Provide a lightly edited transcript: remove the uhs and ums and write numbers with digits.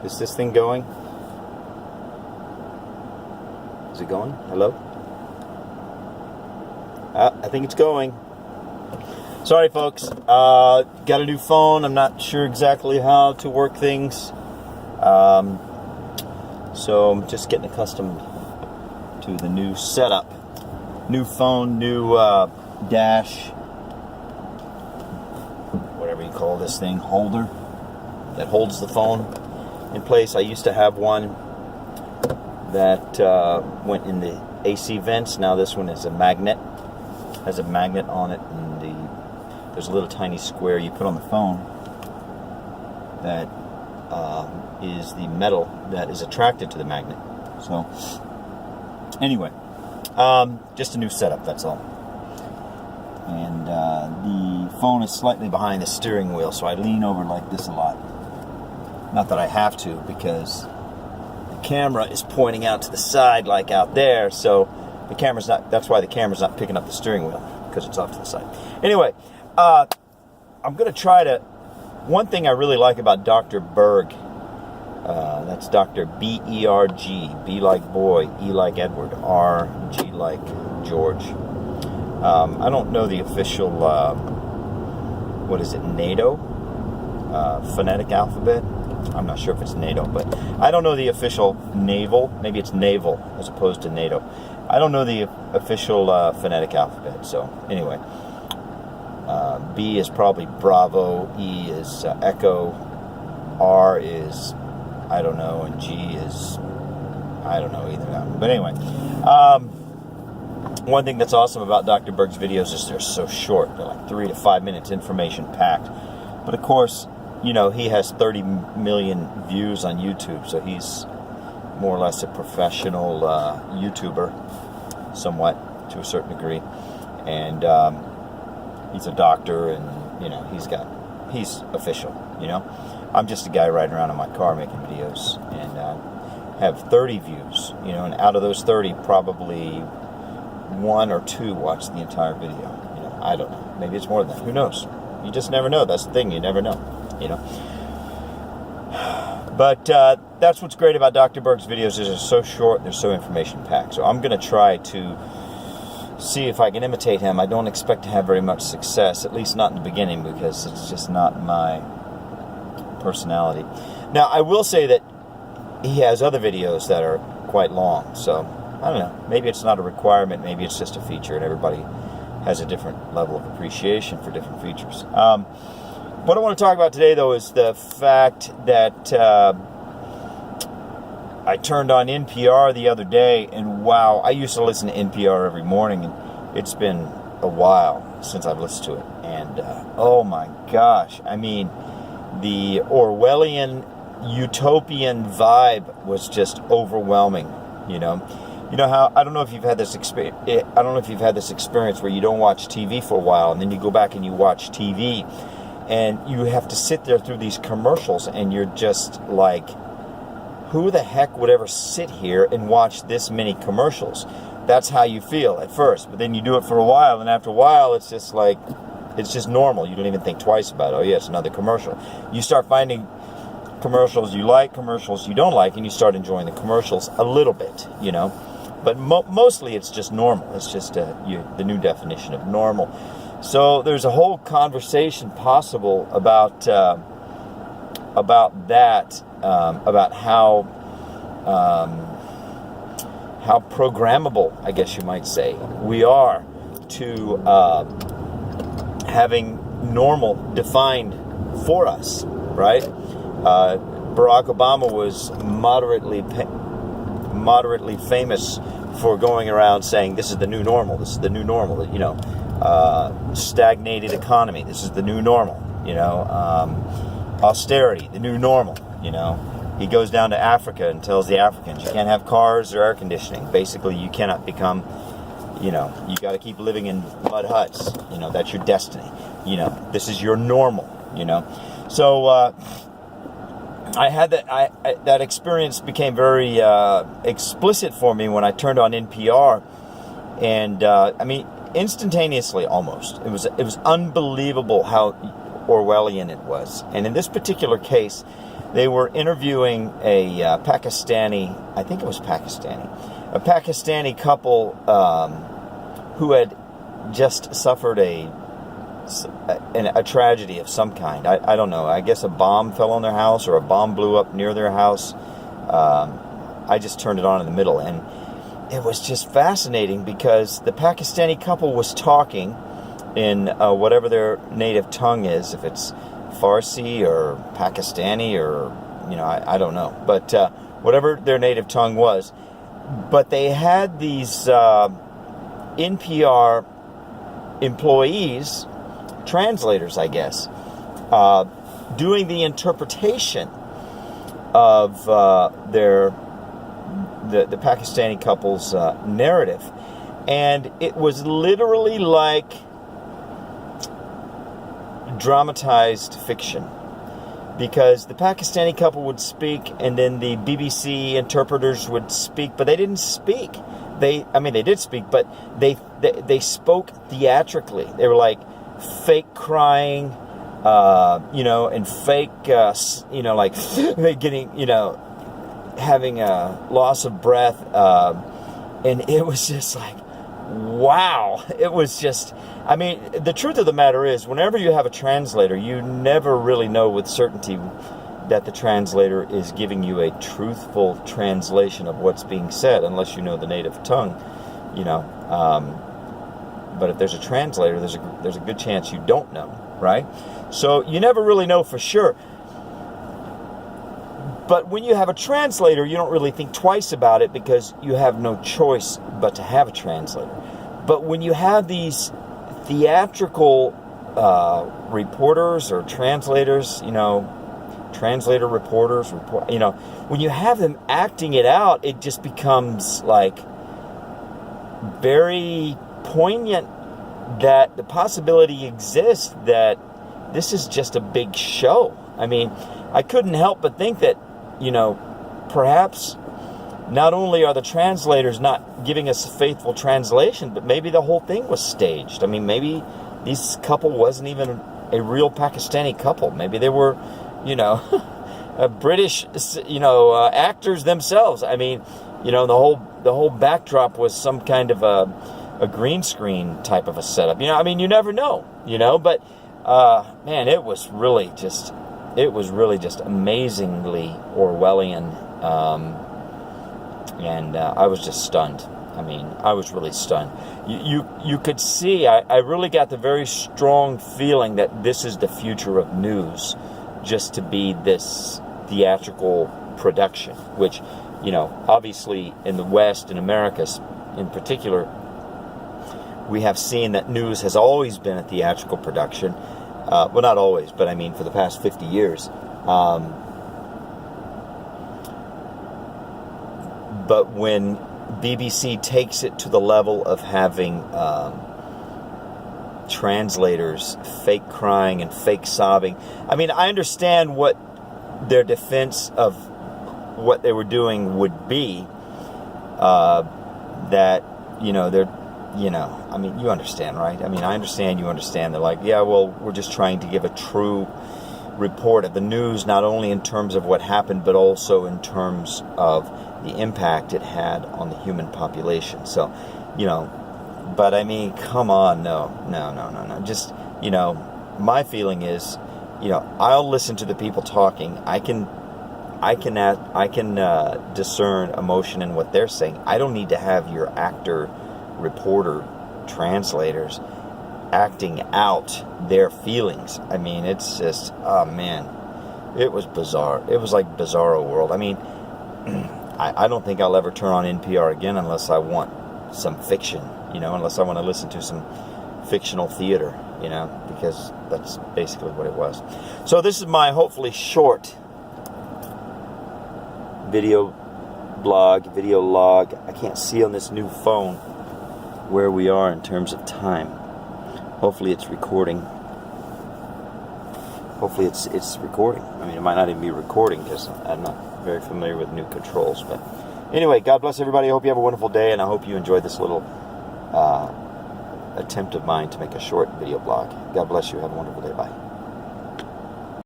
Is this thing going? Is it going? Hello? I think it's going. Sorry, folks. Got a new phone. I'm not sure exactly how to work things. So I'm just getting accustomed to the new setup. New phone, new dash, whatever you call this thing, holder that holds the phone in place. I used to have one that went in the AC vents. Now this one is a magnet. Has a magnet on it, and there's a little tiny square you put on the phone that is the metal that is attracted to the magnet. So anyway, just a new setup, that's all. And the phone is slightly behind the steering wheel, so I lean over like this a lot. Not that I have to, because the camera is pointing out to the side like out there, so the camera's not, that's why the camera's not picking up the steering wheel, because it's off to the side. Anyway, I'm going to try to, one thing I really like about Dr. Berg, that's Dr. B-E-R-G, B like boy, E like Edward, R, G like George. I don't know the official, what is it, NATO? Phonetic alphabet? I'm not sure if it's NATO, but I don't know the official naval, maybe it's naval as opposed to NATO. I don't know the official phonetic alphabet, so anyway. B is probably Bravo, E is Echo, R is, I don't know, and G is, I don't know either. But anyway, one thing that's awesome about Dr. Berg's videos is they're so short. They're like 3 to 5 minutes, information packed. But of course, you know, he has 30 million views on YouTube, so he's more or less a professional YouTuber, somewhat, to a certain degree. And he's a doctor, and, you know, he's official, you know. I'm just a guy riding around in my car making videos, and have 30 views, you know, and out of those 30, probably 1 or 2 watch the entire video. You know, I don't know. Maybe it's more than that. Who knows? You just never know. That's the thing. You never know, you know. But that's what's great about Dr. Berg's videos, is they're so short, they're so information-packed. So I'm going to try to see if I can imitate him. I don't expect to have very much success, at least not in the beginning, because it's just not my personality. Now, I will say that he has other videos that are quite long, so I don't know. Maybe it's not a requirement, maybe it's just a feature, and everybody has a different level of appreciation for different features. What I want to talk about today, though, is the fact that I turned on NPR the other day, and wow, I used to listen to NPR every morning, and it's been a while since I've listened to it. And oh my gosh, I mean, the Orwellian utopian vibe was just overwhelming, you know. You know how, I don't know if you've had this experience. I don't know if you've had this experience where you don't watch TV for a while, and then you go back and you watch TV, and you have to sit there through these commercials, and you're just like, who the heck would ever sit here and watch this many commercials? That's how you feel at first, but then you do it for a while, and after a while, it's just like, it's just normal. You don't even think twice about it. Oh yeah, it's another commercial. You start finding commercials you like, commercials you don't like, and you start enjoying the commercials a little bit, you know. But mostly it's just normal. It's just the new definition of normal. So there's a whole conversation possible about that, about how programmable, I guess you might say, we are to having normal defined for us, right? Barack Obama was moderately famous for going around saying, this is the new normal, this is the new normal, you know, stagnated economy, this is the new normal, you know, austerity, the new normal, you know. He goes down to Africa and tells the Africans, you can't have cars or air conditioning. Basically, you cannot become, you know, you got to keep living in mud huts, you know, that's your destiny, you know, this is your normal, you know. So, I had that. That experience became very explicit for me when I turned on NPR, and I mean, instantaneously almost. It was unbelievable how Orwellian it was. And in this particular case, they were interviewing a Pakistani, I think it was Pakistani, a Pakistani couple who had just suffered a tragedy of some kind. I don't know. I guess a bomb fell on their house or a bomb blew up near their house. I just turned it on in the middle, and it was just fascinating because the Pakistani couple was talking in whatever their native tongue is, if it's Farsi or Pakistani or, I don't know. But whatever their native tongue was. But they had these NPR employees, translators, I guess, doing the interpretation of the Pakistani couple's narrative. And it was literally like dramatized fiction, because the Pakistani couple would speak and then the BBC interpreters would speak, but they didn't speak. They did speak, but they spoke theatrically. They were like fake crying, and fake, like getting, having a loss of breath, and it was just like, wow. It was just, the truth of the matter is, whenever you have a translator, you never really know with certainty that the translator is giving you a truthful translation of what's being said, unless you know the native tongue, but if there's a translator, there's a good chance you don't know, right? So you never really know for sure. But when you have a translator, you don't really think twice about it because you have no choice but to have a translator. But when you have these theatrical reporters or translators, translator reporters, when you have them acting it out, it just becomes like very poignant that the possibility exists that this is just a big show. I couldn't help but think that, perhaps not only are the translators not giving us a faithful translation, but maybe the whole thing was staged. Maybe this couple wasn't even a real Pakistani couple. Maybe they were, British, actors themselves. The whole backdrop was some kind of a green screen type of a setup. You never know, but man, it was really just amazingly Orwellian, and I was just stunned. I was really stunned. You could see, I really got the very strong feeling that this is the future of news, just to be this theatrical production, which, obviously in the West, in America in particular, we have seen that news has always been a theatrical production. Well, not always, but for the past 50 years. But when BBC takes it to the level of having translators fake crying and fake sobbing, I understand what their defense of what they were doing would be. That, they're, you understand, right? I understand, you understand. They're like, yeah, well, we're just trying to give a true report of the news, not only in terms of what happened, but also in terms of the impact it had on the human population. So, but come on, no. Just, my feeling is, I'll listen to the people talking. I can discern emotion in what they're saying. I don't need to have your actor, reporter, translators acting out their feelings. It's just, oh man, it was bizarre. It was like Bizarro World. I don't think I'll ever turn on NPR again unless I want some fiction, unless I want to listen to some fictional theater, because that's basically what it was. So this is my hopefully short video log. I can't see on this new phone where we are in terms of time. Hopefully it's recording. Hopefully it's recording. It might not even be recording because I'm not very familiar with new controls. But anyway, God bless everybody. I hope you have a wonderful day, and I hope you enjoyed this little attempt of mine to make a short video blog. God bless you. Have a wonderful day. Bye.